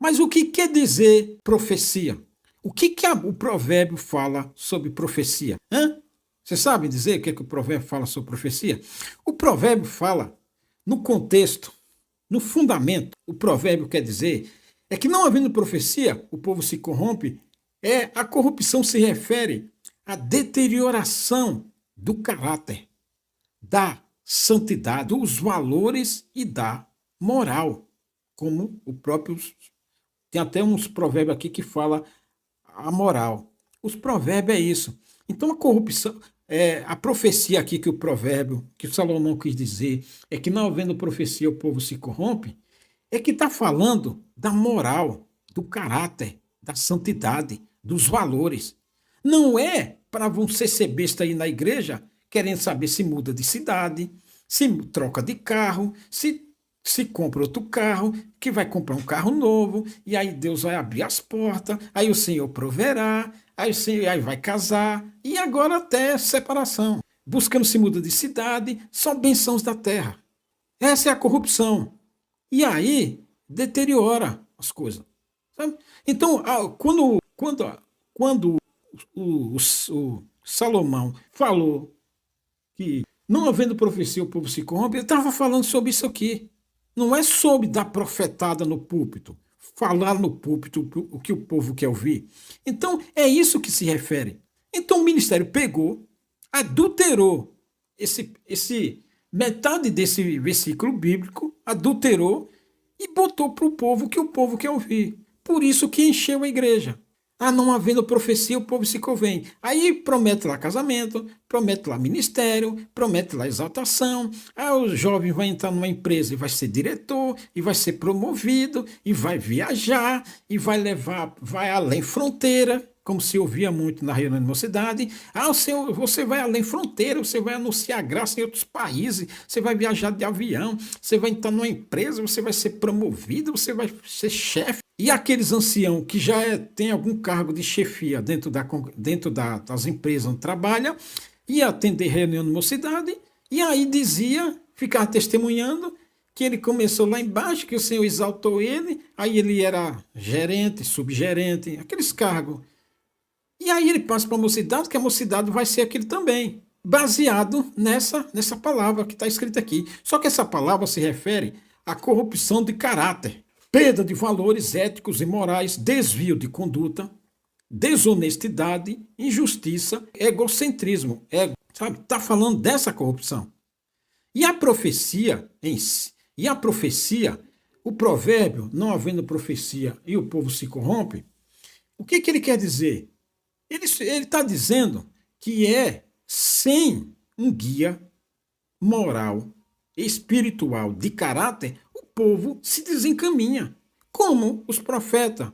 Mas o que quer dizer profecia? O que o provérbio fala sobre profecia? Hã? Você sabe dizer o que o provérbio fala sobre profecia? O provérbio fala no contexto, no fundamento. O provérbio quer dizer é que não havendo profecia, o povo se corrompe. A corrupção se refere à deterioração do caráter, da santidade, dos valores e da moral, como o próprio tem até uns provérbios aqui que fala a moral. Os provérbios é isso. Então a corrupção, a profecia aqui que o provérbio, que o Salomão quis dizer, é que não havendo profecia o povo se corrompe, é que está falando da moral, do caráter, da santidade, dos valores. Não é para você ser besta aí na igreja, querendo saber se muda de cidade, se troca de carro, se compra outro carro, que vai comprar um carro novo, e aí Deus vai abrir as portas, aí o Senhor proverá, aí o Senhor aí vai casar, e agora até separação. Buscando se muda de cidade, só bênçãos da terra. Essa é a corrupção. E aí deteriora as coisas. Sabe? Então, quando o Salomão falou que não havendo profecia o povo se corrompe, ele estava falando sobre isso aqui. Não é sobre dar profetada no púlpito, falar no púlpito o que o povo quer ouvir. Então, é isso que se refere. Então, o ministério pegou, adulterou metade desse versículo bíblico, adulterou e botou para o povo que o povo quer ouvir. Por isso que encheu a igreja. Não havendo profecia, o povo se convém. Aí promete lá casamento, promete lá ministério, promete lá exaltação. O jovem vai entrar numa empresa e vai ser diretor, e vai ser promovido, e vai viajar, e vai além fronteira, como se ouvia muito na reunião de mocidade. Você vai além fronteira, você vai anunciar graça em outros países, você vai viajar de avião, você vai entrar numa empresa, você vai ser promovido, você vai ser chefe. E aqueles anciãos que já têm algum cargo de chefia das empresas onde trabalha, ia atender reunião de mocidade, e aí ficava testemunhando que ele começou lá embaixo, que o Senhor exaltou ele, aí ele era gerente, subgerente, aqueles cargos. E aí ele passa para a mocidade, que a mocidade vai ser aquele também, baseado nessa palavra que está escrita aqui. Só que essa palavra se refere à corrupção de caráter, perda de valores éticos e morais, desvio de conduta, desonestidade, injustiça, egocentrismo. Sabe? Está falando dessa corrupção. E a profecia em si, o provérbio, não havendo profecia e o povo se corrompe, o que ele quer dizer? Ele está dizendo que sem um guia moral, espiritual, de caráter, o povo se desencaminha, como os profetas,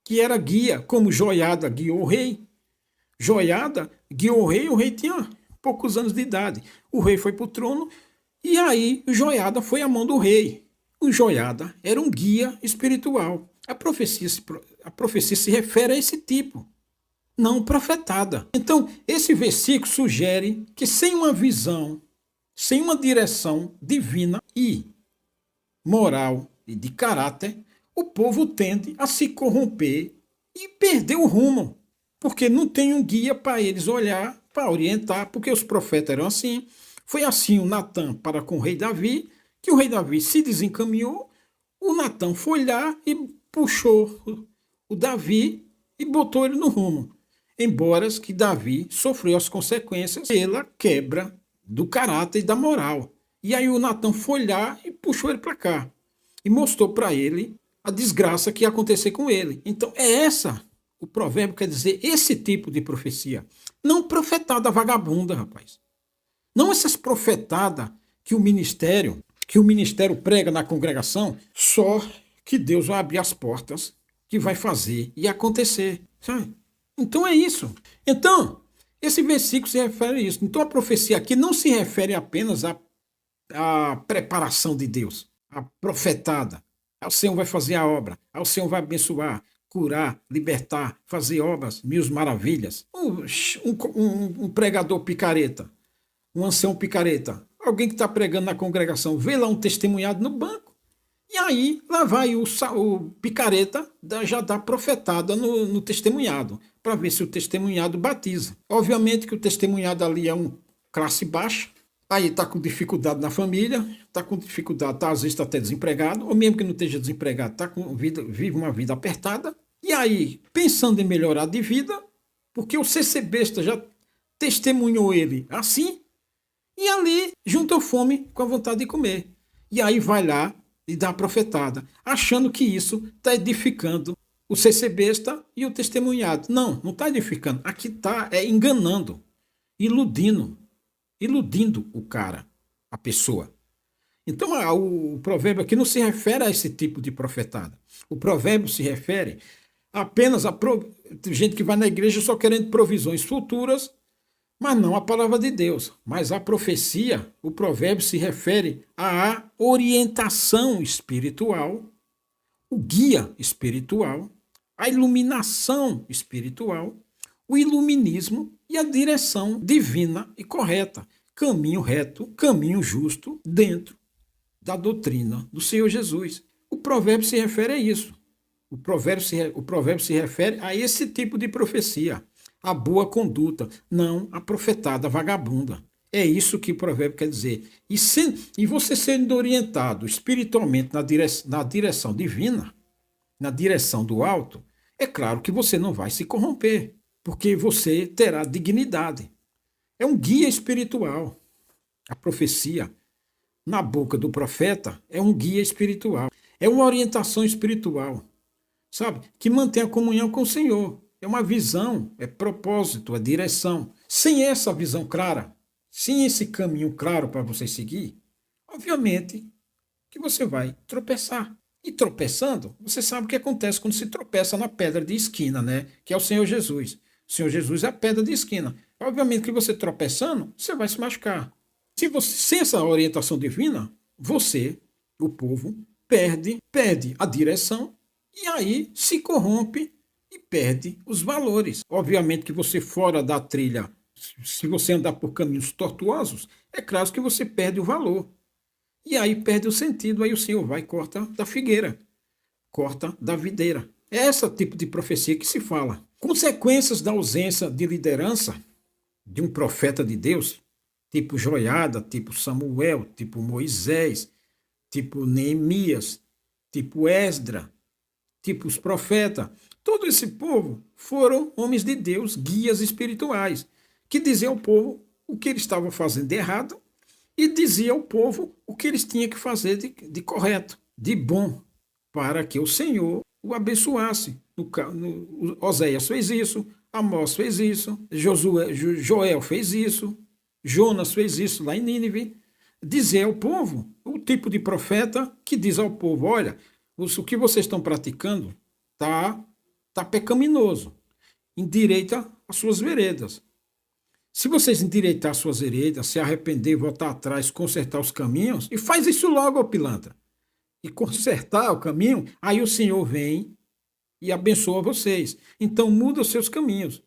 que era guia, como Joiada guiou o rei. Joiada guiou o rei tinha poucos anos de idade. O rei foi para o trono, e aí Joiada foi à mão do rei. O Joiada era um guia espiritual. A profecia se refere a esse tipo, não profetada. Então, esse versículo sugere que sem uma visão, sem uma direção divina e moral e de caráter, o povo tende a se corromper e perder o rumo, porque não tem um guia para eles olhar, para orientar, porque os profetas eram assim. Foi assim o Natã para com o rei Davi, que o rei Davi se desencaminhou, o Natã foi lá e puxou o Davi e botou ele no rumo. Embora que Davi sofreu as consequências pela quebra do caráter e da moral. E aí o Natã foi lá e puxou ele para cá. E mostrou para ele a desgraça que ia acontecer com ele. Então o provérbio quer dizer esse tipo de profecia. Não profetada vagabunda, rapaz. Não essas profetadas que o ministério prega na congregação, só que Deus vai abrir as portas, que vai fazer e acontecer, sabe? Então é isso. Então, esse versículo se refere a isso. Então a profecia aqui não se refere apenas à preparação de Deus, à profetada. O Senhor vai fazer a obra, o Senhor vai abençoar, curar, libertar, fazer obras, mil maravilhas. Um pregador picareta, um ancião picareta, alguém que está pregando na congregação, vê lá um testemunhado no banco, E aí, lá vai o picareta já dar profetada no testemunhado, para ver se o testemunhado batiza. Obviamente que o testemunhado ali é um classe baixa, aí está com dificuldade na família, está com dificuldade, às vezes está até desempregado, ou mesmo que não esteja desempregado, vive uma vida apertada. E aí, pensando em melhorar de vida, porque o CC Besta já testemunhou ele assim, e ali juntou fome com a vontade de comer. E aí vai lá e dá a profetada, achando que isso está edificando o CC Besta e o testemunhado. Não, não está edificando. Aqui está enganando, iludindo o cara, a pessoa. Então o provérbio aqui não se refere a esse tipo de profetada. O provérbio se refere apenas a gente que vai na igreja só querendo provisões futuras, mas não a palavra de Deus. Mas a profecia, o provérbio se refere à orientação espiritual, o guia espiritual, a iluminação espiritual, o iluminismo e a direção divina e correta, caminho reto, caminho justo dentro da doutrina do Senhor Jesus. O provérbio se refere a isso. O provérbio se refere a esse tipo de profecia, a boa conduta, não a profetada vagabunda. É isso que o provérbio quer dizer. E você sendo orientado espiritualmente na direção divina, na direção do alto, é claro que você não vai se corromper, porque você terá dignidade. É um guia espiritual. A profecia, na boca do profeta, é um guia espiritual. É uma orientação espiritual, sabe? Que mantém a comunhão com o Senhor. É uma visão, é propósito, é direção. Sem essa visão clara, sem esse caminho claro para você seguir, obviamente que você vai tropeçar. E tropeçando, você sabe o que acontece quando se tropeça na pedra de esquina, né? Que é o Senhor Jesus. O Senhor Jesus é a pedra de esquina. Obviamente que você tropeçando, você vai se machucar. Se você, sem essa orientação divina, você, o povo, perde a direção e aí se corrompe e perde os valores. Obviamente que você fora da trilha, se você andar por caminhos tortuosos, é claro que você perde o valor. E aí perde o sentido, aí o Senhor vai e corta da figueira, corta da videira. É esse tipo de profecia que se fala. Consequências da ausência de liderança de um profeta de Deus, tipo Joiada, tipo Samuel, tipo Moisés, tipo Neemias, tipo Esdra, tipo os profetas. Todo esse povo foram homens de Deus, guias espirituais, que diziam ao povo o que eles estavam fazendo de errado e dizia ao povo o que eles tinham que fazer de correto, de bom, para que o Senhor o abençoasse. Oséias fez isso, Amós fez isso, Joel fez isso, Jonas fez isso lá em Nínive. Dizer ao povo, o tipo de profeta que diz ao povo, olha, o que vocês estão praticando tá pecaminoso, endireita as suas veredas. Se vocês endireitar suas veredas, se arrepender, voltar atrás, consertar os caminhos, e faz isso logo, ó pilantra, e consertar o caminho, aí o Senhor vem e abençoa vocês. Então muda os seus caminhos.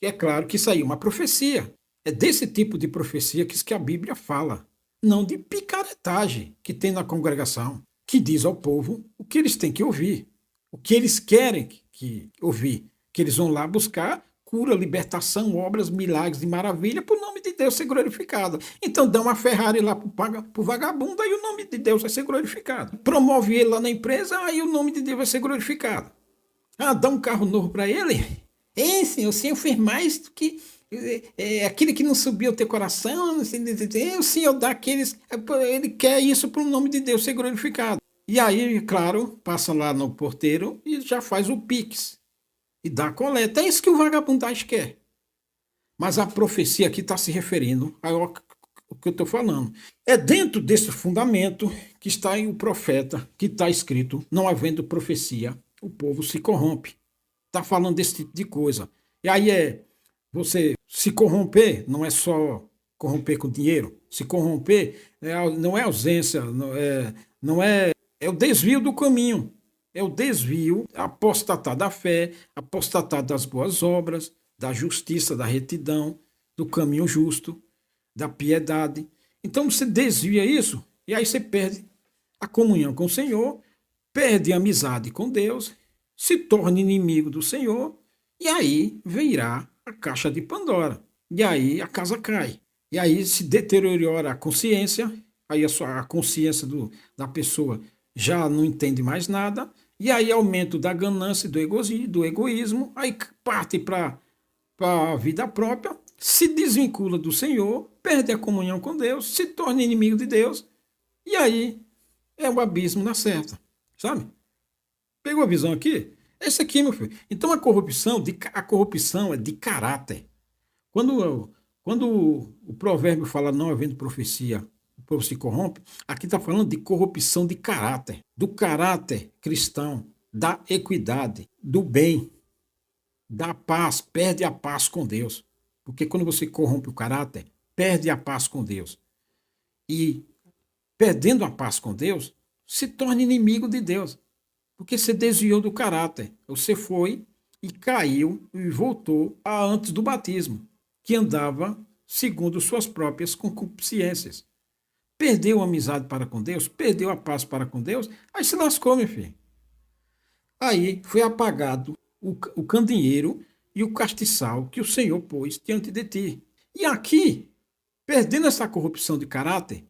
E é claro que isso aí é uma profecia. É desse tipo de profecia que a Bíblia fala, não de picaretagem que tem na congregação, que diz ao povo o que eles têm que ouvir, o que eles querem que ouvir, que eles vão lá buscar cura, libertação, obras, milagres e maravilha para o nome de Deus ser glorificado. Então dá uma Ferrari lá para o vagabundo, aí o nome de Deus vai ser glorificado. Promove ele lá na empresa, aí o nome de Deus vai ser glorificado. Ah, dá um carro novo para ele? Senhor, o Senhor fez mais do que aquele que não subiu ao teu coração. O Senhor dá aqueles. Ele quer isso para o nome de Deus ser glorificado. E aí, claro, passa lá no porteiro e já faz o Pix. E dá a coleta. É isso que o vagabundagem quer. Mas a profecia aqui está se referindo ao que eu estou falando. É dentro desse fundamento que está aí o profeta, que está escrito, não havendo profecia, o povo se corrompe. Está falando desse tipo de coisa. E aí você se corromper, não é só corromper com dinheiro. Se corromper não é ausência, é o desvio do caminho. É o desvio, apostatar da fé, apostatar das boas obras, da justiça, da retidão, do caminho justo, da piedade. Então você desvia isso e aí você perde a comunhão com o Senhor, perde a amizade com Deus, se torna inimigo do Senhor, e aí virá a caixa de Pandora. E aí a casa cai. E aí se deteriora a consciência, aí a consciência da pessoa já não entende mais nada, e aí aumento da ganância, do egoísmo, aí parte para a vida própria, se desvincula do Senhor, perde a comunhão com Deus, se torna inimigo de Deus, e aí é o abismo na certa, sabe? Pegou a visão aqui? Esse aqui, meu filho. Então a corrupção é de caráter. Quando o provérbio fala não havendo profecia, o povo se corrompe, aqui está falando de corrupção de caráter, do caráter cristão, da equidade, do bem, da paz, perde a paz com Deus. Porque quando você corrompe o caráter, perde a paz com Deus. E perdendo a paz com Deus, se torna inimigo de Deus. Porque você desviou do caráter. Você foi e caiu e voltou a antes do batismo, que andava segundo suas próprias concupiscências. Perdeu a amizade para com Deus, perdeu a paz para com Deus, aí se lascou, meu filho. Aí foi apagado o candeeiro e o castiçal que o Senhor pôs diante de ti. E aqui, perdendo essa corrupção de caráter,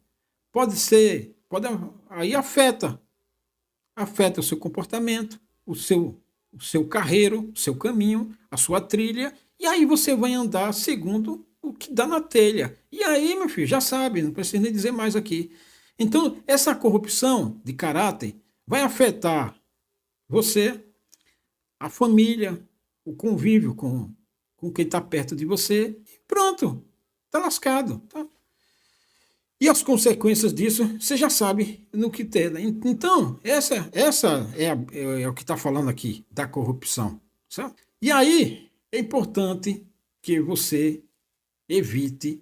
aí afeta o seu comportamento, o seu carreiro, o seu caminho, a sua trilha, e aí você vai andar segundo o que dá na telha. E aí, meu filho, já sabe, não precisa nem dizer mais aqui. Então, essa corrupção de caráter vai afetar você, a família, o convívio com quem está perto de você. E pronto, está lascado. Tá? E as consequências disso, você já sabe no que tem. Né? Então, essa é o que está falando aqui, da corrupção. Sabe? E aí, é importante que você evite,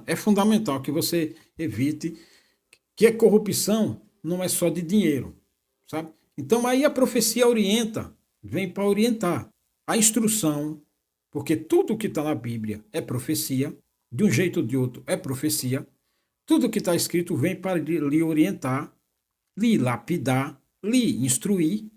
é fundamental que você evite que a corrupção não é só de dinheiro, sabe? Então aí a profecia vem para orientar. A instrução, porque tudo que está na Bíblia é profecia, de um jeito ou de outro é profecia, tudo que está escrito vem para lhe orientar, lhe lapidar, lhe instruir,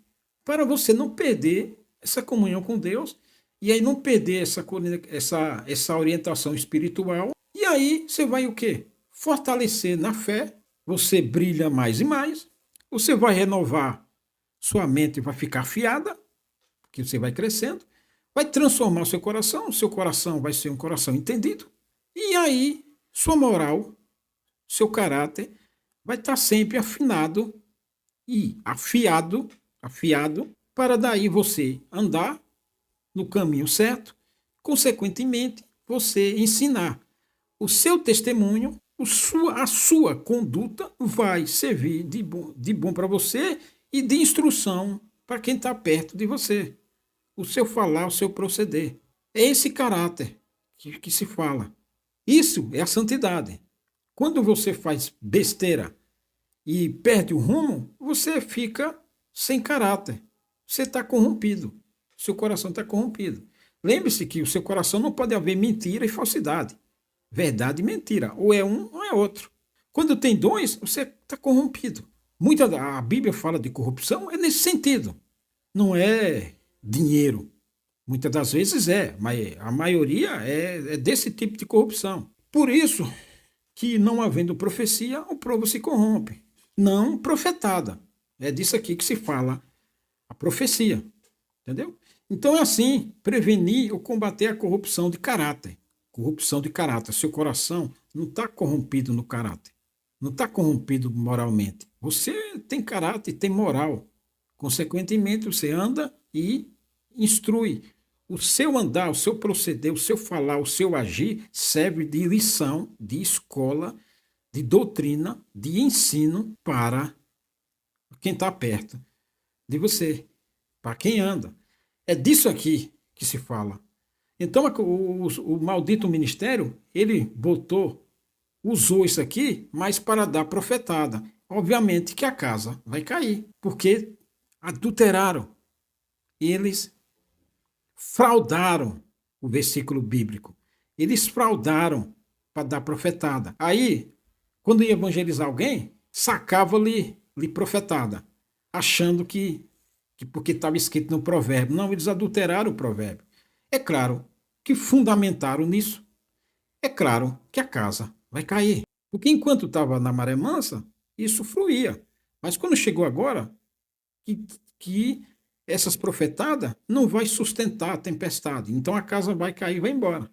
para você não perder essa comunhão com Deus, e aí não perder essa orientação espiritual, e aí você vai o quê? Fortalecer na fé, você brilha mais e mais, você vai renovar sua mente, vai ficar afiada, porque você vai crescendo, vai transformar o seu coração vai ser um coração entendido, e aí sua moral, seu caráter vai estar sempre afinado e afiado, para daí você andar no caminho certo, consequentemente, você ensinar. O seu testemunho, a sua conduta vai servir de bom para você e de instrução para quem está perto de você. O seu falar, o seu proceder. É esse caráter que se fala. Isso é a santidade. Quando você faz besteira e perde o rumo, você fica sem caráter. Você está corrompido. Seu coração está corrompido. Lembre-se que o seu coração não pode haver mentira e falsidade. Verdade e mentira. Ou é um ou é outro. Quando tem dois, você está corrompido. A Bíblia fala de corrupção é nesse sentido. Não é dinheiro. Muitas das vezes mas a maioria é desse tipo de corrupção. Por isso que, não havendo profecia, o povo se corrompe. Não profetada. É disso aqui que se fala a profecia. Entendeu? Então é assim, prevenir ou combater a corrupção de caráter. Corrupção de caráter. Seu coração não está corrompido no caráter. Não está corrompido moralmente. Você tem caráter e tem moral. Consequentemente, você anda e instrui. O seu andar, o seu proceder, o seu falar, o seu agir serve de lição, de escola, de doutrina, de ensino para quem está perto de você, para quem anda. É disso aqui que se fala. Então, o maldito ministério, ele usou isso aqui, mas para dar profetada. Obviamente que a casa vai cair, porque adulteraram. Eles fraudaram o versículo bíblico. Eles fraudaram para dar profetada. Aí, quando ia evangelizar alguém, sacava-lhe lhe profetada, achando que porque estava escrito no provérbio. Não, eles adulteraram o provérbio. É claro que fundamentaram nisso. É claro que a casa vai cair. Porque enquanto estava na maré mansa, isso fluía. Mas quando chegou agora, que, que essas profetadas não vai sustentar a tempestade. Então a casa vai cair e vai embora.